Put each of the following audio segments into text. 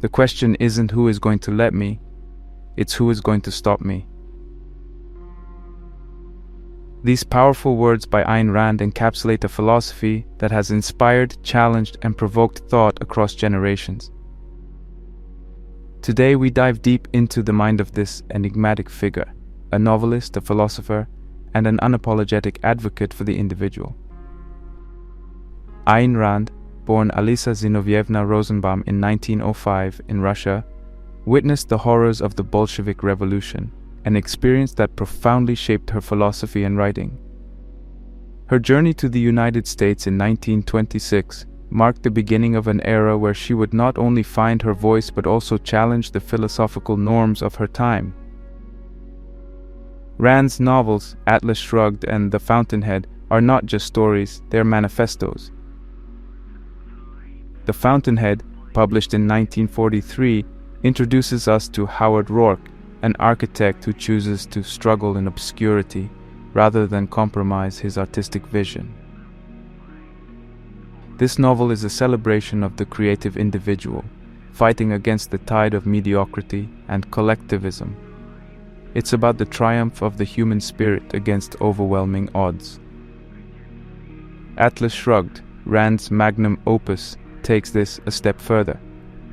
The question isn't who is going to let me, it's who is going to stop me. These powerful words by Ayn Rand encapsulate a philosophy that has inspired, challenged, and provoked thought across generations. Today we dive deep into the mind of this enigmatic figure, a novelist, a philosopher, and an unapologetic advocate for the individual. Ayn Rand, born Alisa Zinovievna Rosenbaum in 1905 in Russia, witnessed the horrors of the Bolshevik Revolution, an experience that profoundly shaped her philosophy and writing. Her journey to the United States in 1926 marked the beginning of an era where she would not only find her voice but also challenge the philosophical norms of her time. Rand's novels, Atlas Shrugged and The Fountainhead, are not just stories, they're manifestos. The Fountainhead, published in 1943, introduces us to Howard Rourke, an architect who chooses to struggle in obscurity rather than compromise his artistic vision. This novel is a celebration of the creative individual, fighting against the tide of mediocrity and collectivism. It's about the triumph of the human spirit against overwhelming odds. Atlas Shrugged, Rand's magnum opus, takes this a step further.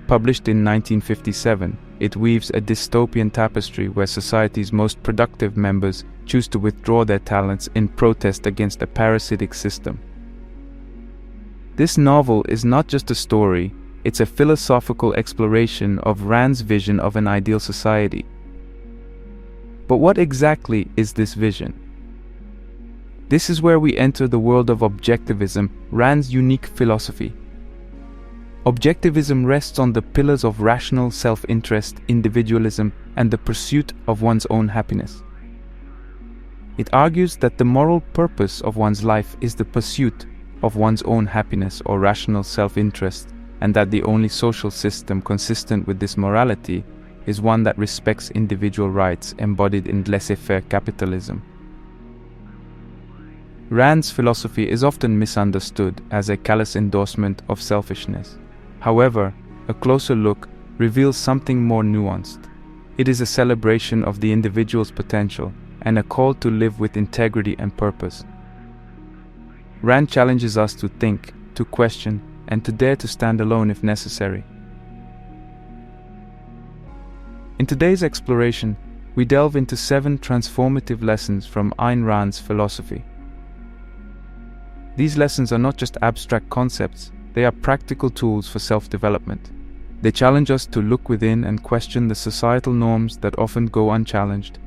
Published in 1957, it weaves a dystopian tapestry where society's most productive members choose to withdraw their talents in protest against a parasitic system. This novel is not just a story, it's a philosophical exploration of Rand's vision of an ideal society. But what exactly is this vision? This is where we enter the world of objectivism, Rand's unique philosophy. Objectivism rests on the pillars of rational self-interest, individualism, and the pursuit of one's own happiness. It argues that the moral purpose of one's life is the pursuit of one's own happiness or rational self-interest, and that the only social system consistent with this morality is one that respects individual rights embodied in laissez-faire capitalism. Rand's philosophy is often misunderstood as a callous endorsement of selfishness. However, a closer look reveals something more nuanced. It is a celebration of the individual's potential and a call to live with integrity and purpose. Rand challenges us to think, to question, and to dare to stand alone if necessary. In today's exploration, we delve into 7 transformative lessons from Ayn Rand's philosophy. These lessons are not just abstract concepts, they are practical tools for self-development. They challenge us to look within and question the societal norms that often go unchallenged.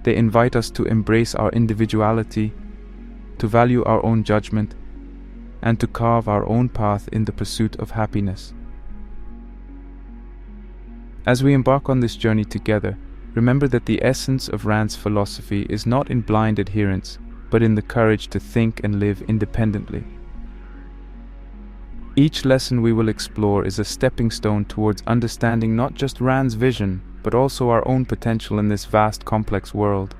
They invite us to embrace our individuality, to value our own judgment, and to carve our own path in the pursuit of happiness. As we embark on this journey together, remember that the essence of Rand's philosophy is not in blind adherence, but in the courage to think and live independently. Each lesson we will explore is a stepping stone towards understanding not just Rand's vision, but also our own potential in this vast, complex world.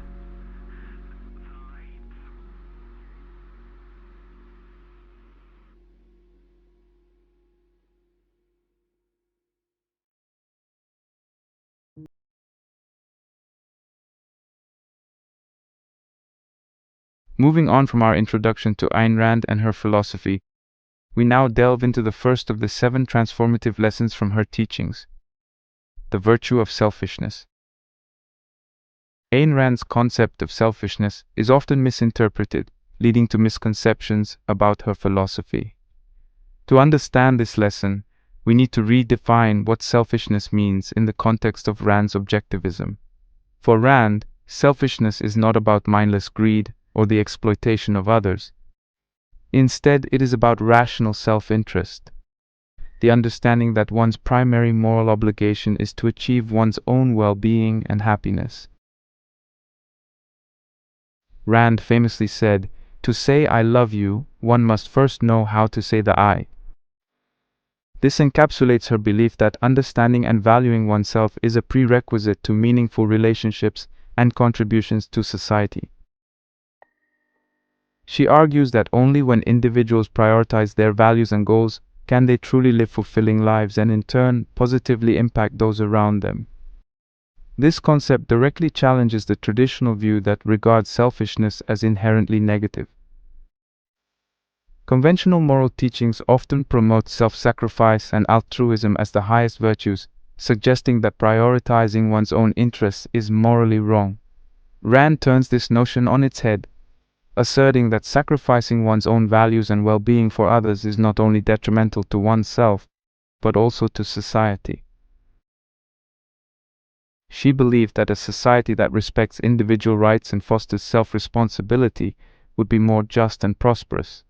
Moving on from our introduction to Ayn Rand and her philosophy, we now delve into the first of the 7 transformative lessons from her teachings, the virtue of selfishness. Ayn Rand's concept of selfishness is often misinterpreted, leading to misconceptions about her philosophy. To understand this lesson, we need to redefine what selfishness means in the context of Rand's objectivism. For Rand, selfishness is not about mindless greed or the exploitation of others. Instead, it is about rational self-interest, the understanding that one's primary moral obligation is to achieve one's own well-being and happiness. Rand famously said, "To say I love you, one must first know how to say the I." This encapsulates her belief that understanding and valuing oneself is a prerequisite to meaningful relationships and contributions to society. She argues that only when individuals prioritize their values and goals can they truly live fulfilling lives and in turn positively impact those around them? This concept directly challenges the traditional view that regards selfishness as inherently negative. Conventional moral teachings often promote self-sacrifice and altruism as the highest virtues, suggesting that prioritizing one's own interests is morally wrong. Rand turns this notion on its head, asserting that sacrificing one's own values and well-being for others is not only detrimental to oneself, but also to society. She believed that a society that respects individual rights and fosters self-responsibility would be more just and prosperous.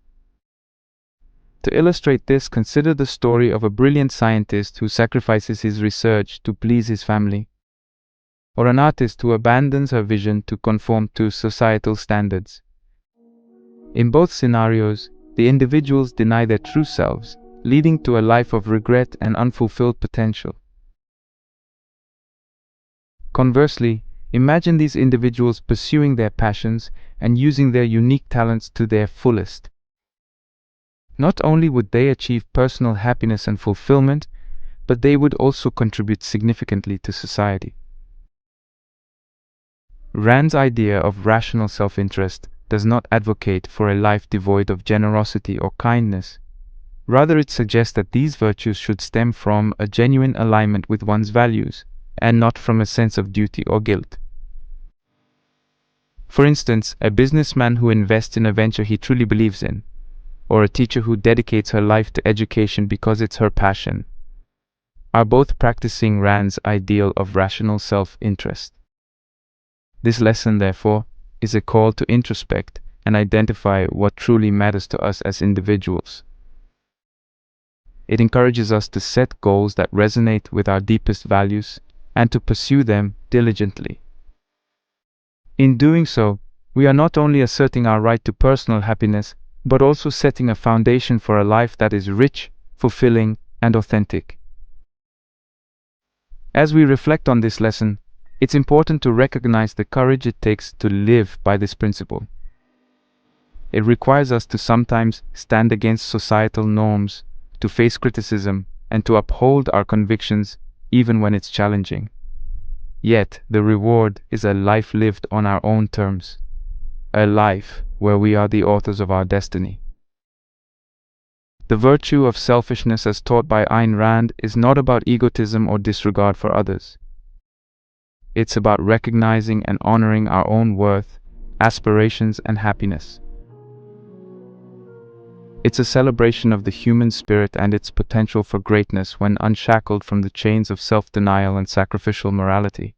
To illustrate this, consider the story of a brilliant scientist who sacrifices his research to please his family, or an artist who abandons her vision to conform to societal standards. In both scenarios, the individuals deny their true selves, leading to a life of regret and unfulfilled potential. Conversely, imagine these individuals pursuing their passions and using their unique talents to their fullest. Not only would they achieve personal happiness and fulfillment, but they would also contribute significantly to society. Rand's idea of rational self-interest does not advocate for a life devoid of generosity or kindness. Rather, it suggests that these virtues should stem from a genuine alignment with one's values, and not from a sense of duty or guilt. For instance, a businessman who invests in a venture he truly believes in, or a teacher who dedicates her life to education because it's her passion, are both practicing Rand's ideal of rational self-interest. This lesson, therefore, is a call to introspect and identify what truly matters to us as individuals. It encourages us to set goals that resonate with our deepest values and to pursue them diligently. In doing so, we are not only asserting our right to personal happiness, but also setting a foundation for a life that is rich, fulfilling, and authentic. As we reflect on this lesson, it's important to recognize the courage it takes to live by this principle. It requires us to sometimes stand against societal norms, to face criticism, and to uphold our convictions even when it's challenging. Yet, the reward is a life lived on our own terms, a life where we are the authors of our destiny. The virtue of selfishness as taught by Ayn Rand is not about egotism or disregard for others. It's about recognizing and honoring our own worth, aspirations, and happiness. It's a celebration of the human spirit and its potential for greatness when unshackled from the chains of self-denial and sacrificial morality.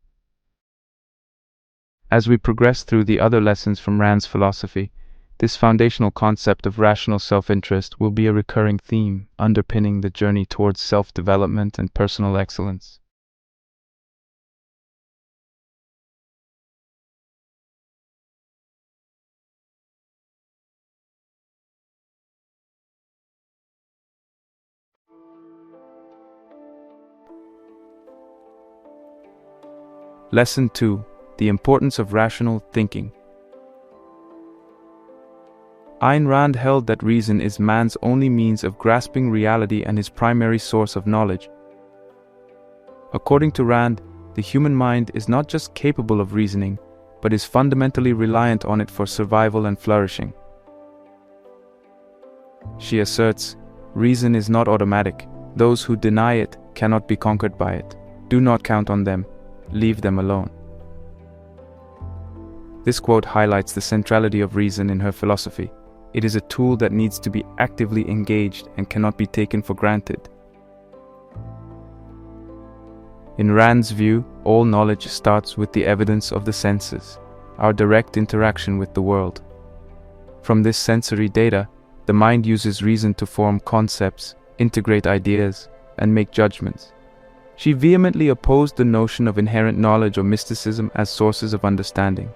As we progress through the other lessons from Rand's philosophy, this foundational concept of rational self-interest will be a recurring theme underpinning the journey towards self-development and personal excellence. Lesson 2: The importance of rational thinking. Ayn Rand held that reason is man's only means of grasping reality and his primary source of knowledge. According to Rand, the human mind is not just capable of reasoning, but is fundamentally reliant on it for survival and flourishing. She asserts, reason is not automatic. Those who deny it cannot be conquered by it. Do not count on them. Leave them alone. This quote highlights the centrality of reason in her philosophy. It is a tool that needs to be actively engaged and cannot be taken for granted. In Rand's view, all knowledge starts with the evidence of the senses, our direct interaction with the world. From this sensory data, the mind uses reason to form concepts, integrate ideas, and make judgments. She vehemently opposed the notion of inherent knowledge or mysticism as sources of understanding.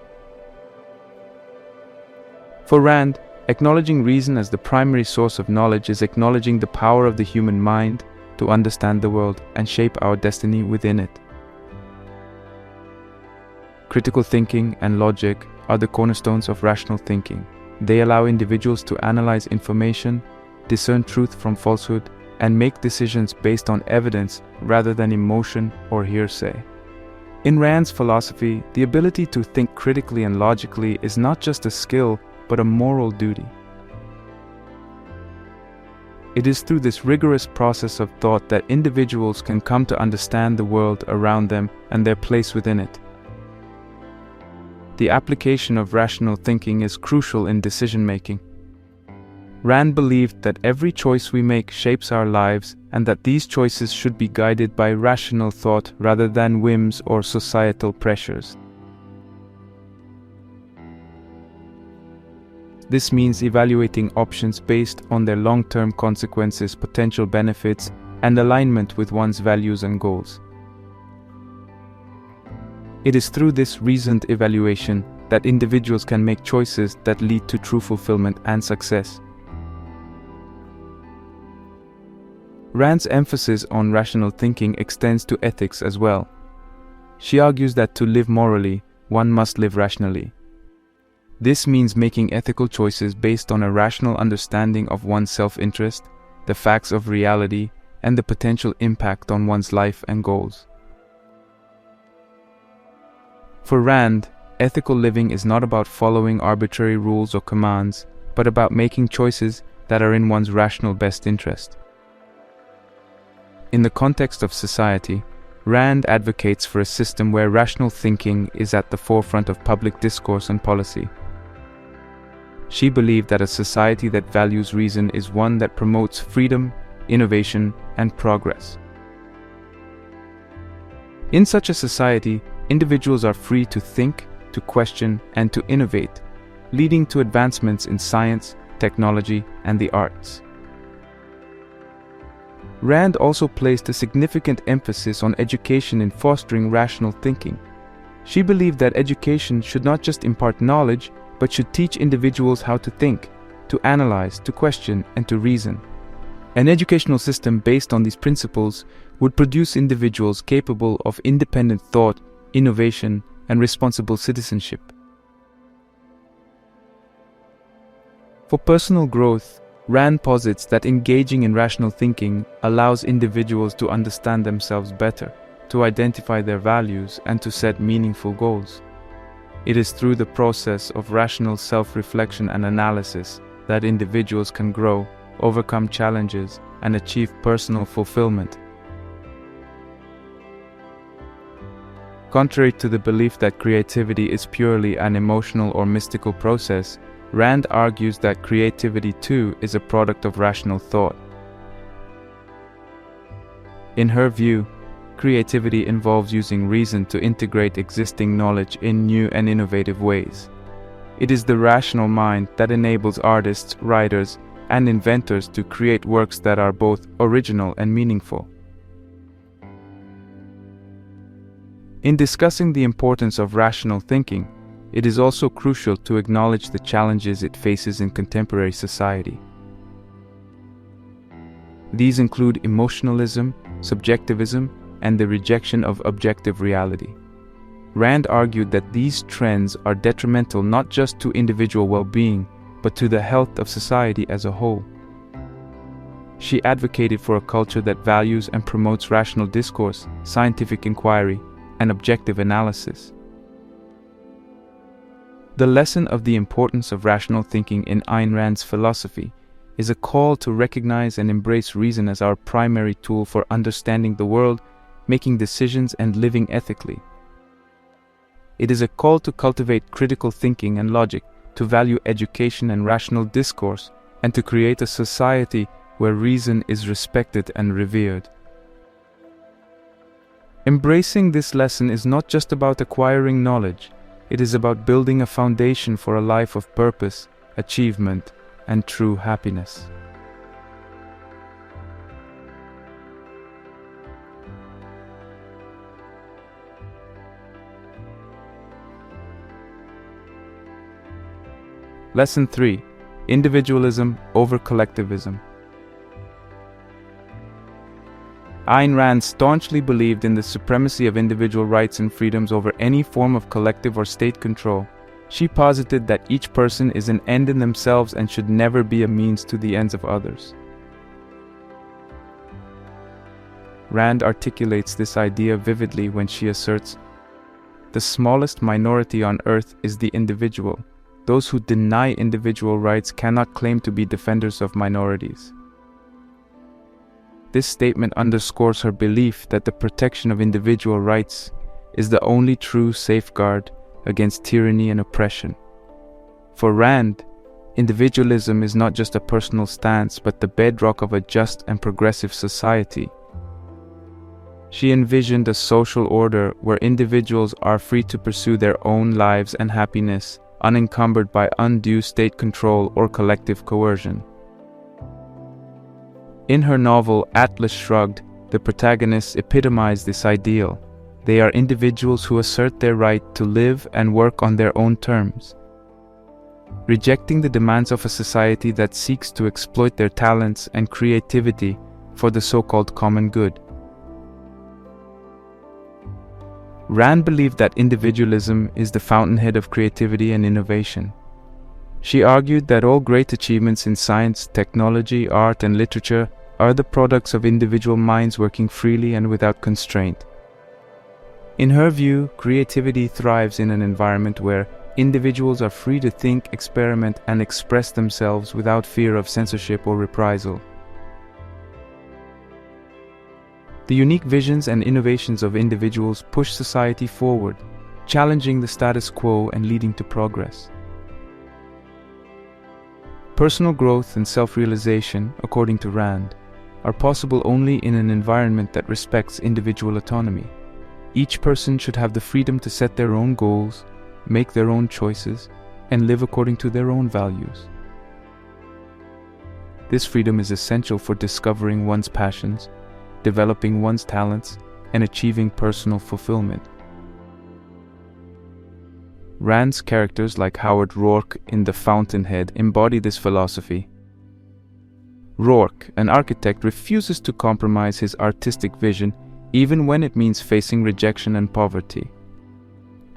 For Rand, acknowledging reason as the primary source of knowledge is acknowledging the power of the human mind to understand the world and shape our destiny within it. Critical thinking and logic are the cornerstones of rational thinking. They allow individuals to analyze information, discern truth from falsehood, and make decisions based on evidence rather than emotion or hearsay. In Rand's philosophy, the ability to think critically and logically is not just a skill, but a moral duty. It is through this rigorous process of thought that individuals can come to understand the world around them and their place within it. The application of rational thinking is crucial in decision-making. Rand believed that every choice we make shapes our lives and that these choices should be guided by rational thought rather than whims or societal pressures. This means evaluating options based on their long-term consequences, potential benefits, and alignment with one's values and goals. It is through this reasoned evaluation that individuals can make choices that lead to true fulfillment and success. Rand's emphasis on rational thinking extends to ethics as well. She argues that to live morally, one must live rationally. This means making ethical choices based on a rational understanding of one's self-interest, the facts of reality, and the potential impact on one's life and goals. For Rand, ethical living is not about following arbitrary rules or commands, but about making choices that are in one's rational best interest. In the context of society, Rand advocates for a system where rational thinking is at the forefront of public discourse and policy. She believed that a society that values reason is one that promotes freedom, innovation, and progress. In such a society, individuals are free to think, to question, and to innovate, leading to advancements in science, technology, and the arts. Rand also placed a significant emphasis on education in fostering rational thinking. She believed that education should not just impart knowledge, but should teach individuals how to think, to analyze, to question, and to reason. An educational system based on these principles would produce individuals capable of independent thought, innovation, and responsible citizenship. For personal growth, Rand posits that engaging in rational thinking allows individuals to understand themselves better, to identify their values, and to set meaningful goals. It is through the process of rational self-reflection and analysis that individuals can grow, overcome challenges, and achieve personal fulfillment. Contrary to the belief that creativity is purely an emotional or mystical process, Rand argues that creativity too is a product of rational thought. In her view, creativity involves using reason to integrate existing knowledge in new and innovative ways. It is the rational mind that enables artists, writers, and inventors to create works that are both original and meaningful. In discussing the importance of rational thinking, it is also crucial to acknowledge the challenges it faces in contemporary society. These include emotionalism, subjectivism, and the rejection of objective reality. Rand argued that these trends are detrimental not just to individual well-being, but to the health of society as a whole. She advocated for a culture that values and promotes rational discourse, scientific inquiry, and objective analysis. The lesson of the importance of rational thinking in Ayn Rand's philosophy is a call to recognize and embrace reason as our primary tool for understanding the world, making decisions, and living ethically. It is a call to cultivate critical thinking and logic, to value education and rational discourse, and to create a society where reason is respected and revered. Embracing this lesson is not just about acquiring knowledge. It is about building a foundation for a life of purpose, achievement, and true happiness. Lesson 3: Individualism over collectivism. Ayn Rand staunchly believed in the supremacy of individual rights and freedoms over any form of collective or state control. She posited that each person is an end in themselves and should never be a means to the ends of others. Rand articulates this idea vividly when she asserts, "The smallest minority on earth is the individual. Those who deny individual rights cannot claim to be defenders of minorities." This statement underscores her belief that the protection of individual rights is the only true safeguard against tyranny and oppression. For Rand, individualism is not just a personal stance, but the bedrock of a just and progressive society. She envisioned a social order where individuals are free to pursue their own lives and happiness, unencumbered by undue state control or collective coercion. In her novel Atlas Shrugged, the protagonists epitomize this ideal. They are individuals who assert their right to live and work on their own terms, rejecting the demands of a society that seeks to exploit their talents and creativity for the so-called common good. Rand believed that individualism is the fountainhead of creativity and innovation. She argued that all great achievements in science, technology, art, and literature are the products of individual minds working freely and without constraint. In her view, creativity thrives in an environment where individuals are free to think, experiment, and express themselves without fear of censorship or reprisal. The unique visions and innovations of individuals push society forward, challenging the status quo and leading to progress. Personal growth and self-realization, according to Rand, are possible only in an environment that respects individual autonomy. Each person should have the freedom to set their own goals, make their own choices, and live according to their own values. This freedom is essential for discovering one's passions, developing one's talents, and achieving personal fulfillment. Rand's characters like Howard Rourke in The Fountainhead embody this philosophy. Rourke, an architect, refuses to compromise his artistic vision even when it means facing rejection and poverty.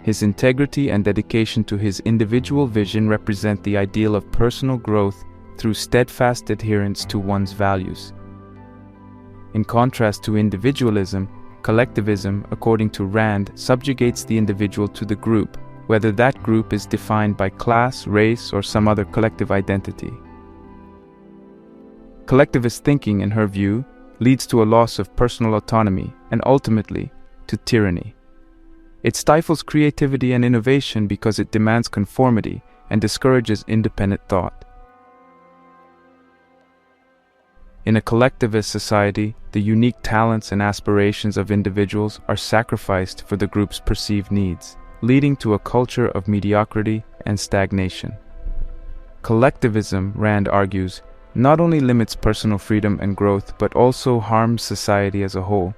His integrity and dedication to his individual vision represent the ideal of personal growth through steadfast adherence to one's values. In contrast to individualism, collectivism, according to Rand, subjugates the individual to the group, whether that group is defined by class, race, or some other collective identity. Collectivist thinking, in her view, leads to a loss of personal autonomy and ultimately to tyranny. It stifles creativity and innovation because it demands conformity and discourages independent thought. In a collectivist society, the unique talents and aspirations of individuals are sacrificed for the group's perceived needs, leading to a culture of mediocrity and stagnation. Collectivism, Rand argues, not only limits personal freedom and growth, but also harms society as a whole.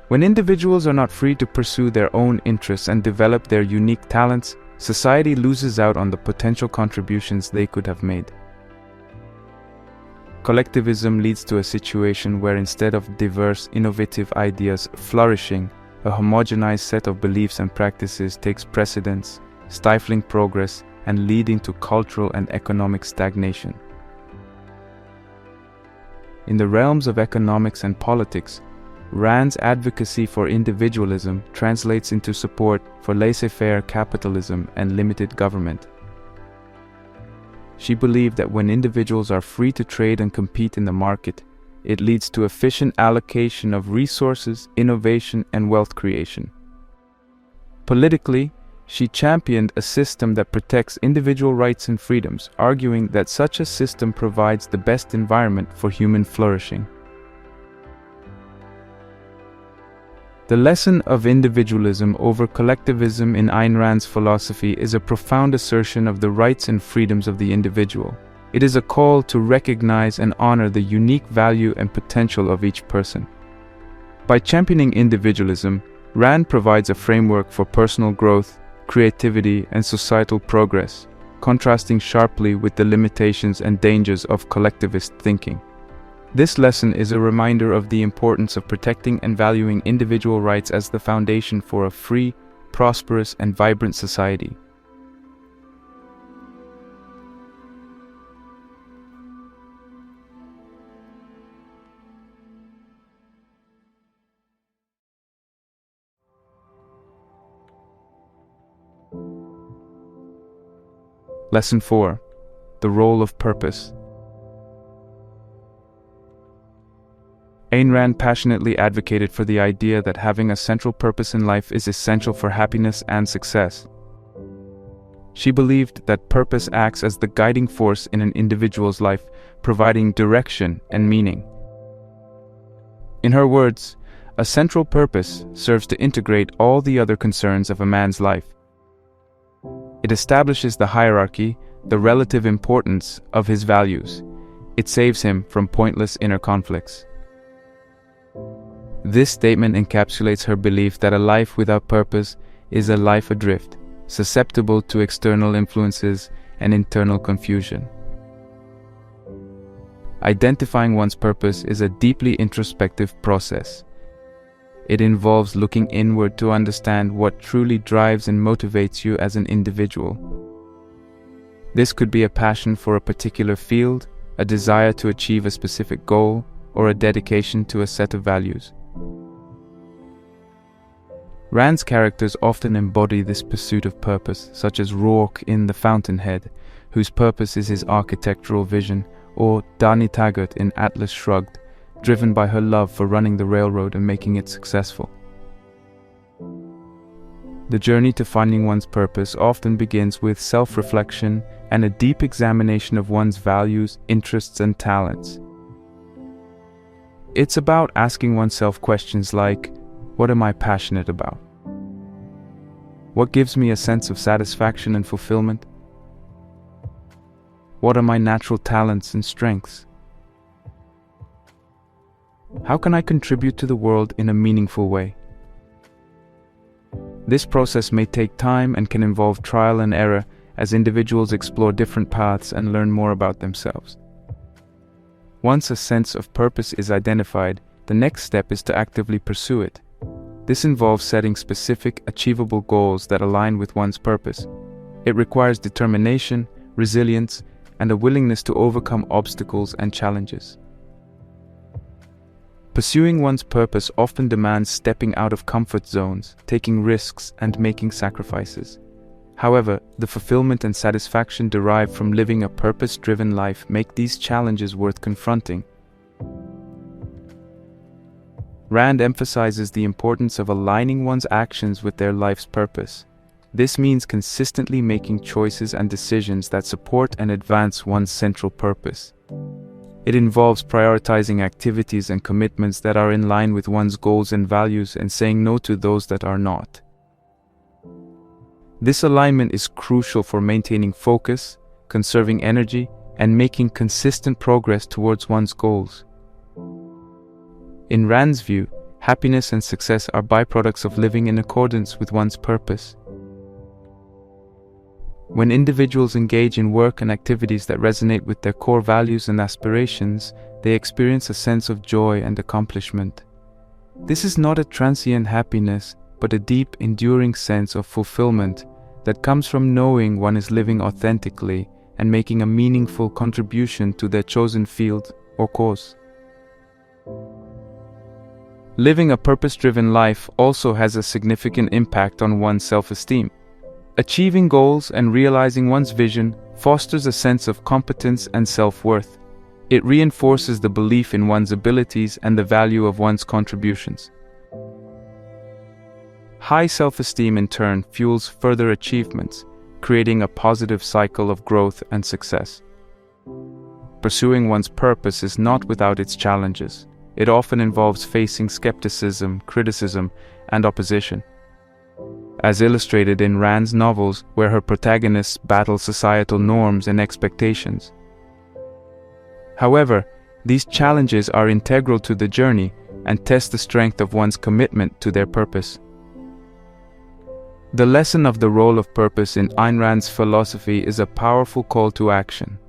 When individuals are not free to pursue their own interests and develop their unique talents, society loses out on the potential contributions they could have made. Collectivism leads to a situation where instead of diverse, innovative ideas flourishing, a homogenized set of beliefs and practices takes precedence, stifling progress and leading to cultural and economic stagnation. In the realms of economics and politics, Rand's advocacy for individualism translates into support for laissez-faire capitalism and limited government. She believed that when individuals are free to trade and compete in the market, it leads to efficient allocation of resources, innovation, and wealth creation. Politically, she championed a system that protects individual rights and freedoms, arguing that such a system provides the best environment for human flourishing. The lesson of individualism over collectivism in Ayn Rand's philosophy is a profound assertion of the rights and freedoms of the individual. It is a call to recognize and honor the unique value and potential of each person. By championing individualism, Rand provides a framework for personal growth, creativity, and societal progress, contrasting sharply with the limitations and dangers of collectivist thinking. This lesson is a reminder of the importance of protecting and valuing individual rights as the foundation for a free, prosperous, and vibrant society. Lesson 4. The role of purpose. Ayn Rand passionately advocated for the idea that having a central purpose in life is essential for happiness and success. She believed that purpose acts as the guiding force in an individual's life, providing direction and meaning. In her words, a central purpose serves to integrate all the other concerns of a man's life. It establishes the hierarchy, the relative importance of his values. It saves him from pointless inner conflicts. This statement encapsulates her belief that a life without purpose is a life adrift, susceptible to external influences and internal confusion. Identifying one's purpose is a deeply introspective process. It involves looking inward to understand what truly drives and motivates you as an individual. This could be a passion for a particular field, a desire to achieve a specific goal, or a dedication to a set of values. Rand's characters often embody this pursuit of purpose, such as Rourke in The Fountainhead, whose purpose is his architectural vision, or Dani Taggart in Atlas Shrugged, driven by her love for running the railroad and making it successful. The journey to finding one's purpose often begins with self-reflection and a deep examination of one's values, interests, and talents. It's about asking oneself questions like, what am I passionate about? What gives me a sense of satisfaction and fulfillment? What are my natural talents and strengths? How can I contribute to the world in a meaningful way? This process may take time and can involve trial and error as individuals explore different paths and learn more about themselves. Once a sense of purpose is identified, the next step is to actively pursue it. This involves setting specific, achievable goals that align with one's purpose. It requires determination, resilience, and a willingness to overcome obstacles and challenges. Pursuing one's purpose often demands stepping out of comfort zones, taking risks, and making sacrifices. However, the fulfillment and satisfaction derived from living a purpose-driven life make these challenges worth confronting. Rand emphasizes the importance of aligning one's actions with their life's purpose. This means consistently making choices and decisions that support and advance one's central purpose. It involves prioritizing activities and commitments that are in line with one's goals and values and saying no to those that are not. This alignment is crucial for maintaining focus, conserving energy, and making consistent progress towards one's goals. In Rand's view, happiness and success are byproducts of living in accordance with one's purpose. When individuals engage in work and activities that resonate with their core values and aspirations, they experience a sense of joy and accomplishment. This is not a transient happiness, but a deep, enduring sense of fulfillment that comes from knowing one is living authentically and making a meaningful contribution to their chosen field or cause. Living a purpose-driven life also has a significant impact on one's self-esteem. Achieving goals and realizing one's vision fosters a sense of competence and self-worth. It reinforces the belief in one's abilities and the value of one's contributions. High self-esteem in turn fuels further achievements, creating a positive cycle of growth and success. Pursuing one's purpose is not without its challenges. It often involves facing skepticism, criticism, and opposition. As illustrated in Rand's novels, where her protagonists battle societal norms and expectations. However, these challenges are integral to the journey and test the strength of one's commitment to their purpose. The lesson of the role of purpose in Ayn Rand's philosophy is a powerful call to action.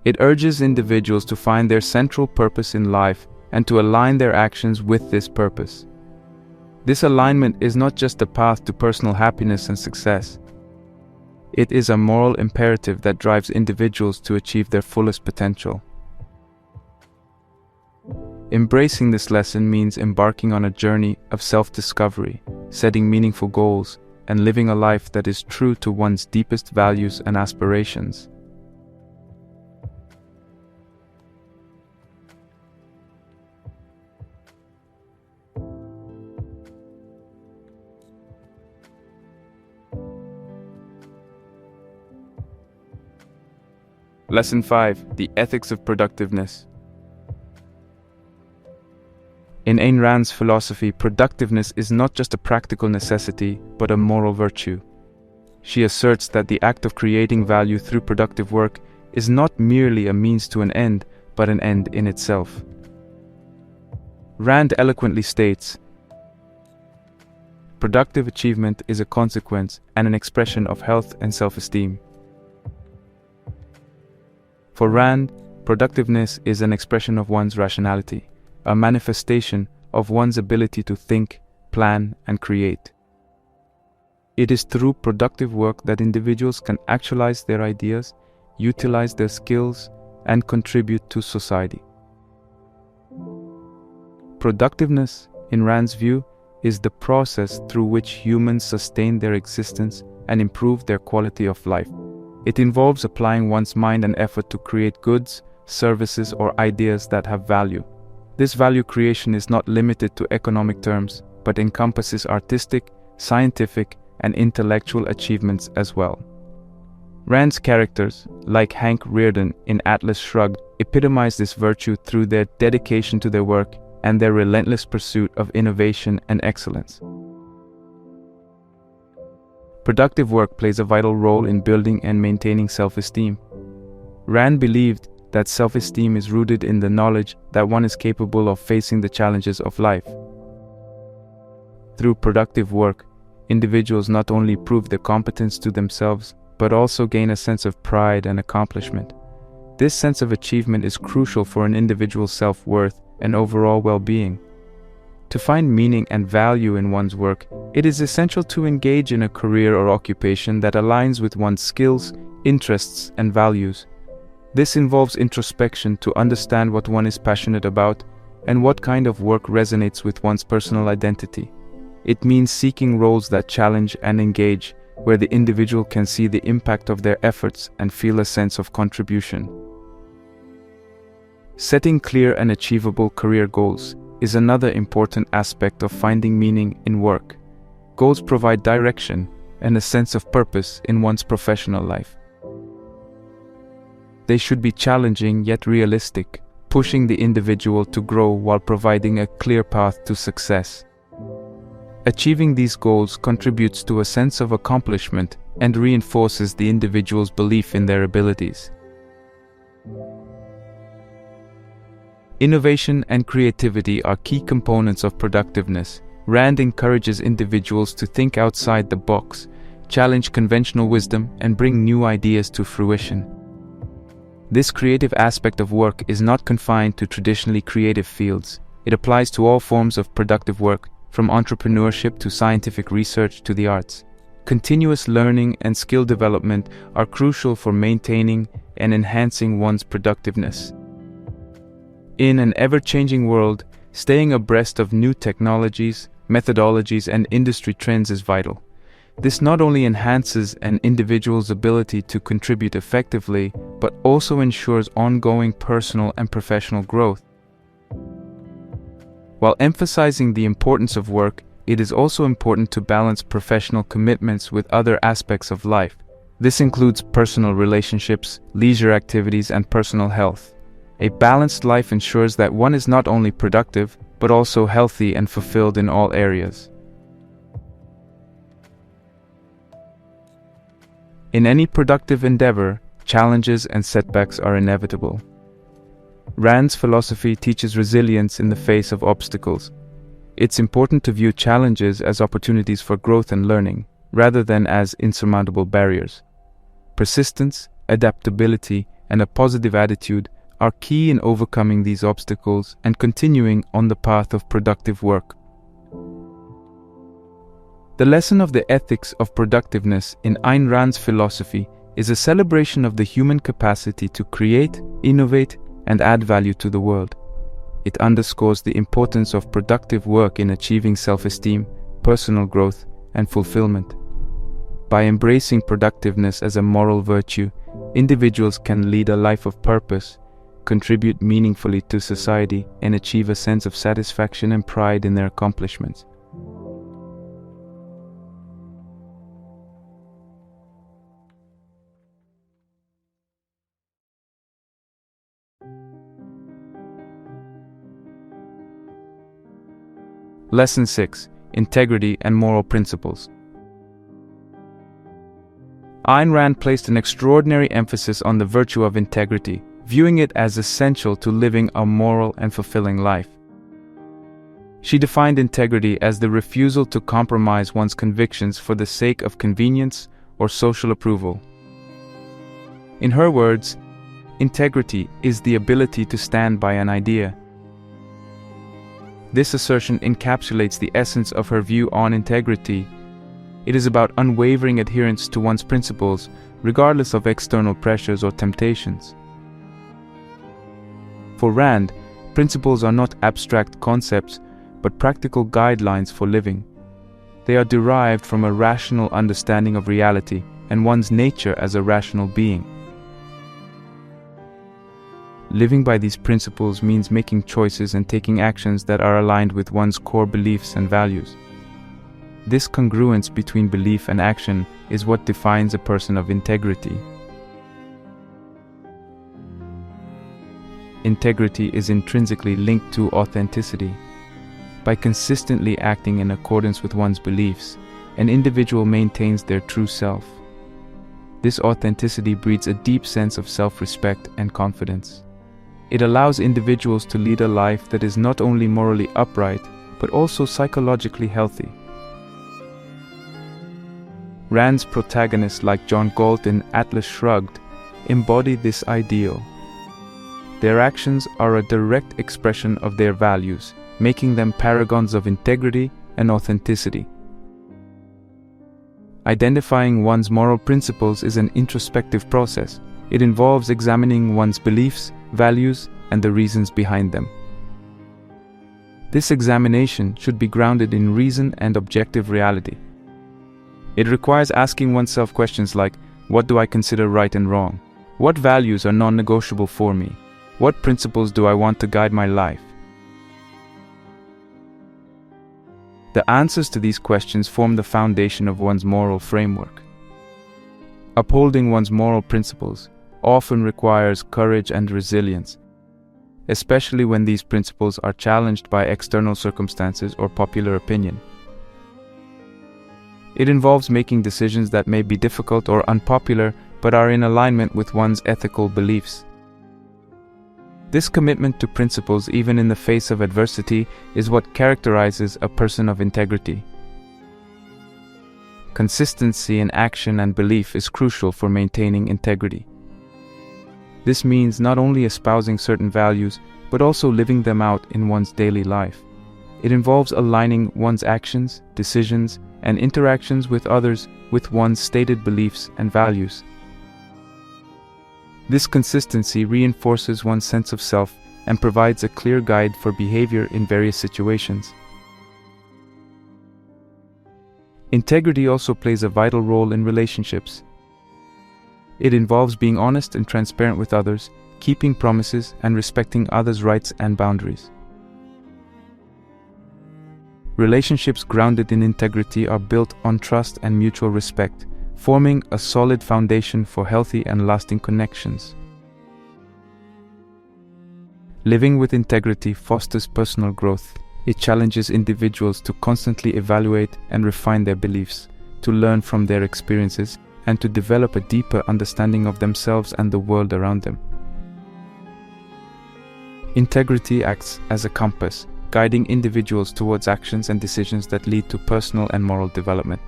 It urges individuals to find their central purpose in life and to align their actions with this purpose. This alignment is not just a path to personal happiness and success. It is a moral imperative that drives individuals to achieve their fullest potential. Embracing this lesson means embarking on a journey of self-discovery, setting meaningful goals, and living a life that is true to one's deepest values and aspirations. Lesson 5. The Ethics of Productiveness. In Ayn Rand's philosophy, productiveness is not just a practical necessity, but a moral virtue. She asserts that the act of creating value through productive work is not merely a means to an end, but an end in itself. Rand eloquently states, "Productive achievement is a consequence and an expression of health and self-esteem." For Rand, productiveness is an expression of one's rationality, a manifestation of one's ability to think, plan, and create. It is through productive work that individuals can actualize their ideas, utilize their skills, and contribute to society. Productiveness, in Rand's view, is the process through which humans sustain their existence and improve their quality of life. It involves applying one's mind and effort to create goods, services, or ideas that have value. This value creation is not limited to economic terms, but encompasses artistic, scientific, and intellectual achievements as well. Rand's characters, like Hank Rearden in Atlas Shrugged, epitomize this virtue through their dedication to their work and their relentless pursuit of innovation and excellence. Productive work plays a vital role in building and maintaining self-esteem. Rand believed that self-esteem is rooted in the knowledge that one is capable of facing the challenges of life. Through productive work, individuals not only prove their competence to themselves, but also gain a sense of pride and accomplishment. This sense of achievement is crucial for an individual's self-worth and overall well-being. To find meaning and value in one's work, it is essential to engage in a career or occupation that aligns with one's skills, interests, and values. This involves introspection to understand what one is passionate about and what kind of work resonates with one's personal identity. It means seeking roles that challenge and engage, where the individual can see the impact of their efforts and feel a sense of contribution. Setting clear and achievable career goals is another important aspect of finding meaning in work. Goals provide direction and a sense of purpose in one's professional life. They should be challenging yet realistic, pushing the individual to grow while providing a clear path to success. Achieving these goals contributes to a sense of accomplishment and reinforces the individual's belief in their abilities. Innovation and creativity are key components of productiveness. Rand encourages individuals to think outside the box, challenge conventional wisdom, and bring new ideas to fruition. This creative aspect of work is not confined to traditionally creative fields. It applies to all forms of productive work, from entrepreneurship to scientific research to the arts. Continuous learning and skill development are crucial for maintaining and enhancing one's productiveness. In an ever-changing world, staying abreast of new technologies, methodologies, and industry trends is vital. This not only enhances an individual's ability to contribute effectively, but also ensures ongoing personal and professional growth. While emphasizing the importance of work, it is also important to balance professional commitments with other aspects of life. This includes personal relationships, leisure activities, and personal health. A balanced life ensures that one is not only productive, but also healthy and fulfilled in all areas. In any productive endeavor, challenges and setbacks are inevitable. Rand's philosophy teaches resilience in the face of obstacles. It's important to view challenges as opportunities for growth and learning, rather than as insurmountable barriers. Persistence, adaptability, and a positive attitude are key in overcoming these obstacles and continuing on the path of productive work. The lesson of the ethics of productiveness in Ayn Rand's philosophy is a celebration of the human capacity to create, innovate, and add value to the world. It underscores the importance of productive work in achieving self-esteem, personal growth, and fulfillment. By embracing productiveness as a moral virtue, individuals can lead a life of purpose, contribute meaningfully to society, and achieve a sense of satisfaction and pride in their accomplishments. Lesson 6: Integrity and Moral Principles. Ayn Rand placed an extraordinary emphasis on the virtue of integrity, viewing it as essential to living a moral and fulfilling life. She defined integrity as the refusal to compromise one's convictions for the sake of convenience or social approval. In her words, integrity is the ability to stand by an idea. This assertion encapsulates the essence of her view on integrity. It is about unwavering adherence to one's principles, regardless of external pressures or temptations. For Rand, principles are not abstract concepts, but practical guidelines for living. They are derived from a rational understanding of reality and one's nature as a rational being. Living by these principles means making choices and taking actions that are aligned with one's core beliefs and values. This congruence between belief and action is what defines a person of integrity. Integrity is intrinsically linked to authenticity. By consistently acting in accordance with one's beliefs, an individual maintains their true self. This authenticity breeds a deep sense of self-respect and confidence. It allows individuals to lead a life that is not only morally upright, but also psychologically healthy. Rand's protagonists like John Galt in Atlas Shrugged embody this ideal. Their actions are a direct expression of their values, making them paragons of integrity and authenticity. Identifying one's moral principles is an introspective process. It involves examining one's beliefs, values, and the reasons behind them. This examination should be grounded in reason and objective reality. It requires asking oneself questions like, what do I consider right and wrong? What values are non-negotiable for me? What principles do I want to guide my life? The answers to these questions form the foundation of one's moral framework. Upholding one's moral principles often requires courage and resilience, especially when these principles are challenged by external circumstances or popular opinion. It involves making decisions that may be difficult or unpopular, but are in alignment with one's ethical beliefs. This commitment to principles, even in the face of adversity, is what characterizes a person of integrity. Consistency in action and belief is crucial for maintaining integrity. This means not only espousing certain values, but also living them out in one's daily life. It involves aligning one's actions, decisions, and interactions with others with one's stated beliefs and values. This consistency reinforces one's sense of self and provides a clear guide for behavior in various situations. Integrity also plays a vital role in relationships. It involves being honest and transparent with others, keeping promises, and respecting others' rights and boundaries. Relationships grounded in integrity are built on trust and mutual respect, forming a solid foundation for healthy and lasting connections. Living with integrity fosters personal growth. It challenges individuals to constantly evaluate and refine their beliefs, to learn from their experiences, and to develop a deeper understanding of themselves and the world around them. Integrity acts as a compass, guiding individuals towards actions and decisions that lead to personal and moral development.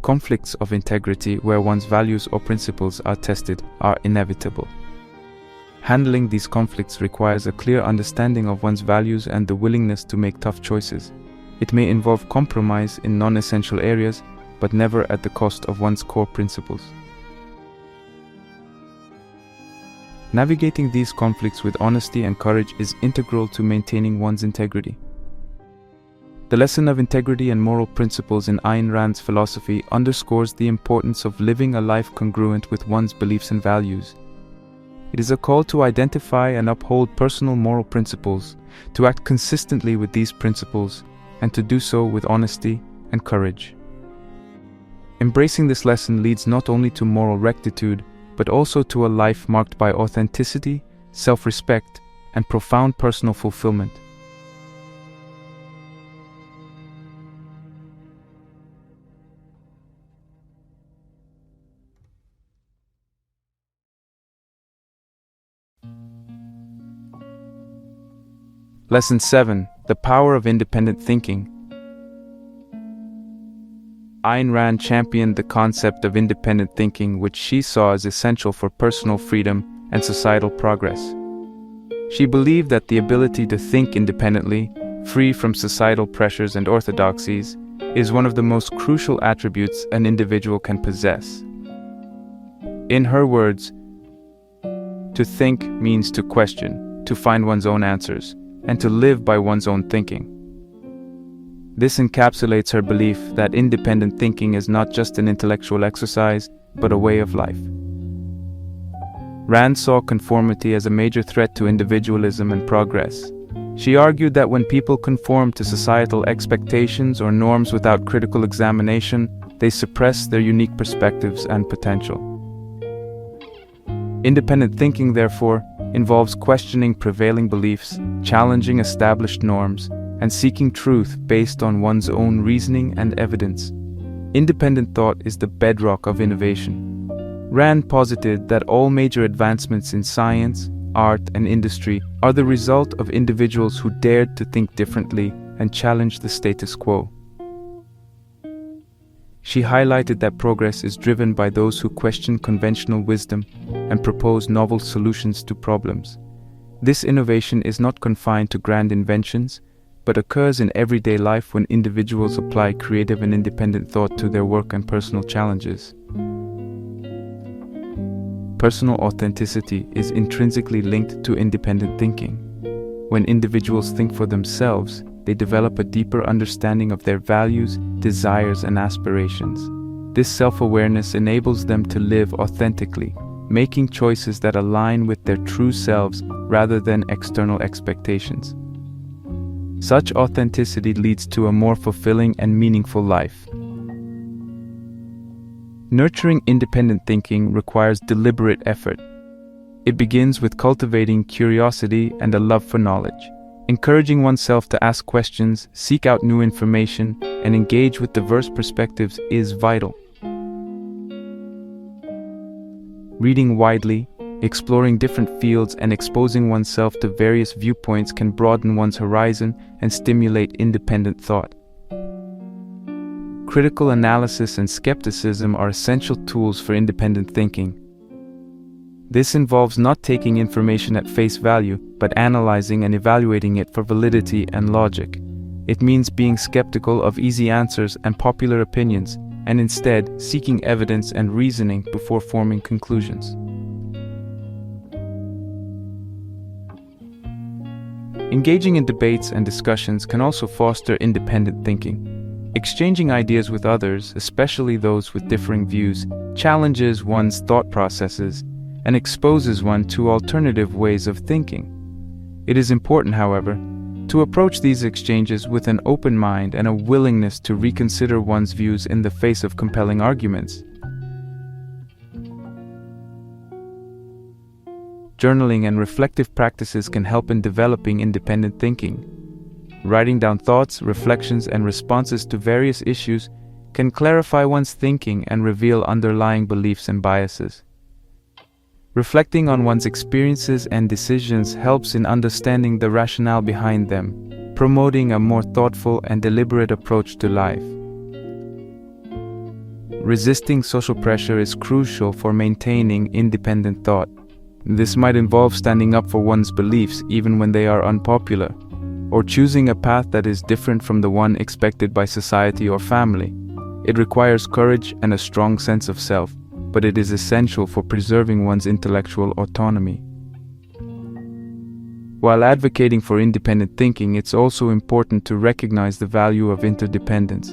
Conflicts of integrity, where one's values or principles are tested, are inevitable. Handling these conflicts requires a clear understanding of one's values and the willingness to make tough choices. It may involve compromise in non-essential areas, but never at the cost of one's core principles. Navigating these conflicts with honesty and courage is integral to maintaining one's integrity. The lesson of integrity and moral principles in Ayn Rand's philosophy underscores the importance of living a life congruent with one's beliefs and values. It is a call to identify and uphold personal moral principles, to act consistently with these principles, and to do so with honesty and courage. Embracing this lesson leads not only to moral rectitude, but also to a life marked by authenticity, self-respect, and profound personal fulfillment. Lesson 7. The power of independent thinking. Ayn Rand championed the concept of independent thinking, which she saw as essential for personal freedom and societal progress. She believed that the ability to think independently, free from societal pressures and orthodoxies, is one of the most crucial attributes an individual can possess. In her words, to think means to question, to find one's own answers, and to live by one's own thinking. This encapsulates her belief that independent thinking is not just an intellectual exercise, but a way of life. Rand saw conformity as a major threat to individualism and progress. She argued that when people conform to societal expectations or norms without critical examination, they suppress their unique perspectives and potential. Independent thinking, therefore, involves questioning prevailing beliefs, challenging established norms, and seeking truth based on one's own reasoning and evidence. Independent thought is the bedrock of innovation. Rand posited that all major advancements in science, art, and industry are the result of individuals who dared to think differently and challenge the status quo. She highlighted that progress is driven by those who question conventional wisdom and propose novel solutions to problems. This innovation is not confined to grand inventions, but occurs in everyday life when individuals apply creative and independent thought to their work and personal challenges. Personal authenticity is intrinsically linked to independent thinking. When individuals think for themselves, they develop a deeper understanding of their values, desires, and aspirations. This self-awareness enables them to live authentically, making choices that align with their true selves rather than external expectations. Such authenticity leads to a more fulfilling and meaningful life. Nurturing independent thinking requires deliberate effort. It begins with cultivating curiosity and a love for knowledge. Encouraging oneself to ask questions, seek out new information, and engage with diverse perspectives is vital. Reading widely, exploring different fields, and exposing oneself to various viewpoints can broaden one's horizon and stimulate independent thought. Critical analysis and skepticism are essential tools for independent thinking. This involves not taking information at face value, but analyzing and evaluating it for validity and logic. It means being skeptical of easy answers and popular opinions, and instead seeking evidence and reasoning before forming conclusions. Engaging in debates and discussions can also foster independent thinking. Exchanging ideas with others, especially those with differing views, challenges one's thought processes and exposes one to alternative ways of thinking. It is important, however, to approach these exchanges with an open mind and a willingness to reconsider one's views in the face of compelling arguments. Journaling and reflective practices can help in developing independent thinking. Writing down thoughts, reflections, and responses to various issues can clarify one's thinking and reveal underlying beliefs and biases. Reflecting on one's experiences and decisions helps in understanding the rationale behind them, promoting a more thoughtful and deliberate approach to life. Resisting social pressure is crucial for maintaining independent thought. This might involve standing up for one's beliefs even when they are unpopular, or choosing a path that is different from the one expected by society or family. It requires courage and a strong sense of self, but it is essential for preserving one's intellectual autonomy. While advocating for independent thinking, it's also important to recognize the value of interdependence.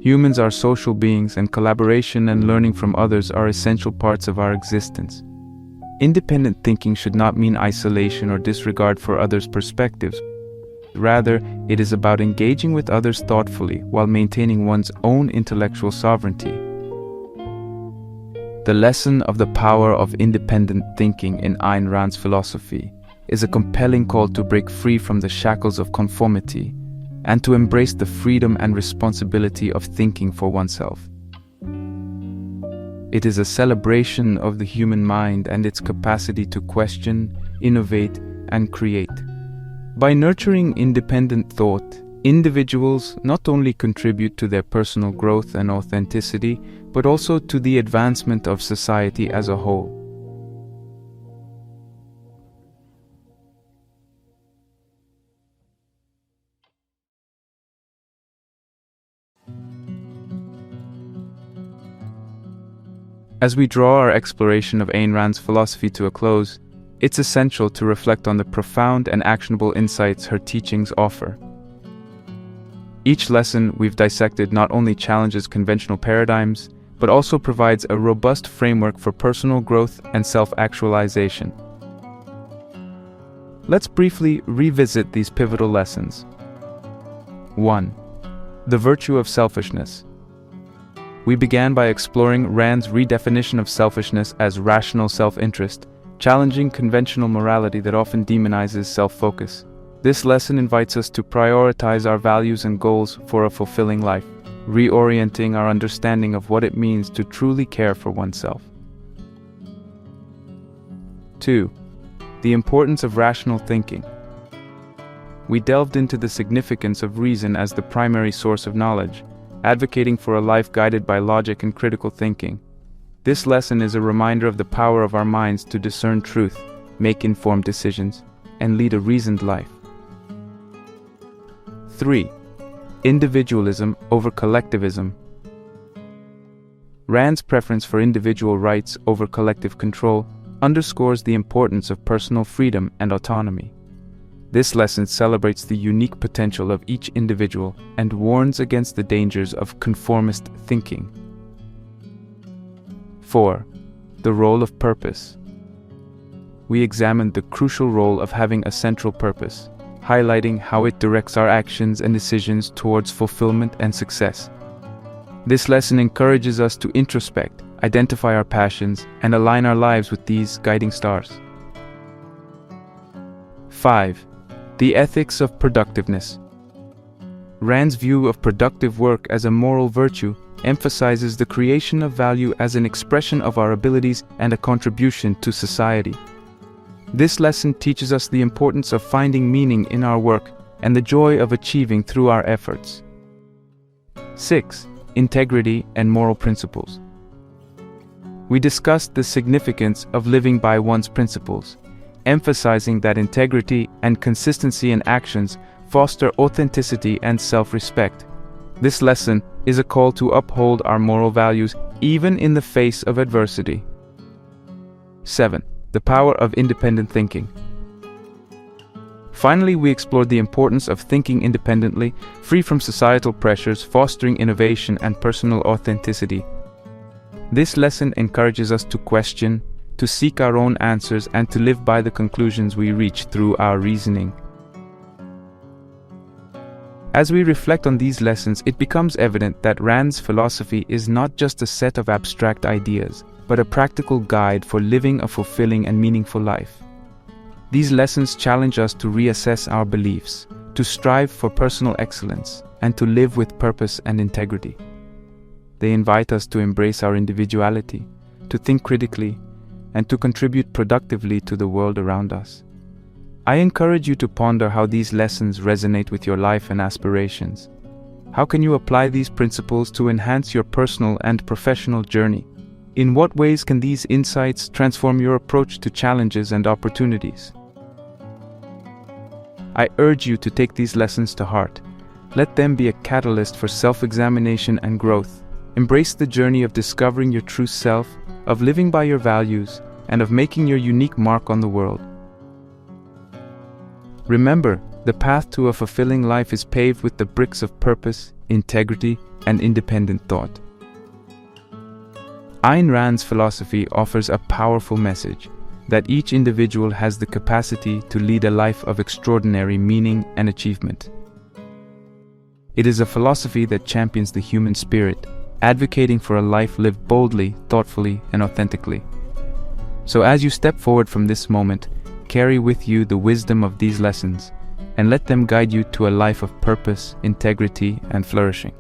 Humans are social beings, and collaboration and learning from others are essential parts of our existence. Independent thinking should not mean isolation or disregard for others' perspectives. Rather, it is about engaging with others thoughtfully while maintaining one's own intellectual sovereignty. The lesson of the power of independent thinking in Ayn Rand's philosophy is a compelling call to break free from the shackles of conformity and to embrace the freedom and responsibility of thinking for oneself. It is a celebration of the human mind and its capacity to question, innovate, and create. By nurturing independent thought, individuals not only contribute to their personal growth and authenticity, but also to the advancement of society as a whole. As we draw our exploration of Ayn Rand's philosophy to a close, it's essential to reflect on the profound and actionable insights her teachings offer. Each lesson we've dissected not only challenges conventional paradigms, but also provides a robust framework for personal growth and self-actualization. Let's briefly revisit these pivotal lessons. 1. The virtue of selfishness. We began by exploring Rand's redefinition of selfishness as rational self-interest, challenging conventional morality that often demonizes self-focus. This lesson invites us to prioritize our values and goals for a fulfilling life, reorienting our understanding of what it means to truly care for oneself. 2. The importance of rational thinking. We delved into the significance of reason as the primary source of knowledge, advocating for a life guided by logic and critical thinking. This lesson is a reminder of the power of our minds to discern truth, make informed decisions, and lead a reasoned life. 3. Individualism over collectivism. Rand's preference for individual rights over collective control underscores the importance of personal freedom and autonomy. This lesson celebrates the unique potential of each individual and warns against the dangers of conformist thinking. 4. The role of purpose. We examined the crucial role of having a central purpose, highlighting how it directs our actions and decisions towards fulfillment and success. This lesson encourages us to introspect, identify our passions, and align our lives with these guiding stars. 5. The ethics of productiveness. Rand's view of productive work as a moral virtue emphasizes the creation of value as an expression of our abilities and a contribution to society. This lesson teaches us the importance of finding meaning in our work and the joy of achieving through our efforts. 6. Integrity and moral principles. We discussed the significance of living by one's principles, emphasizing that integrity and consistency in actions foster authenticity and self-respect. This lesson is a call to uphold our moral values even in the face of adversity. 7. The power of independent thinking. Finally, we explored the importance of thinking independently, free from societal pressures, fostering innovation and personal authenticity. This lesson encourages us to question, to seek our own answers, and to live by the conclusions we reach through our reasoning. As we reflect on these lessons, it becomes evident that Rand's philosophy is not just a set of abstract ideas, but a practical guide for living a fulfilling and meaningful life. These lessons challenge us to reassess our beliefs, to strive for personal excellence, and to live with purpose and integrity. They invite us to embrace our individuality, to think critically, and to contribute productively to the world around us. I encourage you to ponder how these lessons resonate with your life and aspirations. How can you apply these principles to enhance your personal and professional journey? In what ways can these insights transform your approach to challenges and opportunities? I urge you to take these lessons to heart. Let them be a catalyst for self-examination and growth. Embrace the journey of discovering your true self, of living by your values, and of making your unique mark on the world. Remember, the path to a fulfilling life is paved with the bricks of purpose, integrity, and independent thought. Ayn Rand's philosophy offers a powerful message that each individual has the capacity to lead a life of extraordinary meaning and achievement. It is a philosophy that champions the human spirit, advocating for a life lived boldly, thoughtfully, and authentically. So as you step forward from this moment, carry with you the wisdom of these lessons, and let them guide you to a life of purpose, integrity, and flourishing.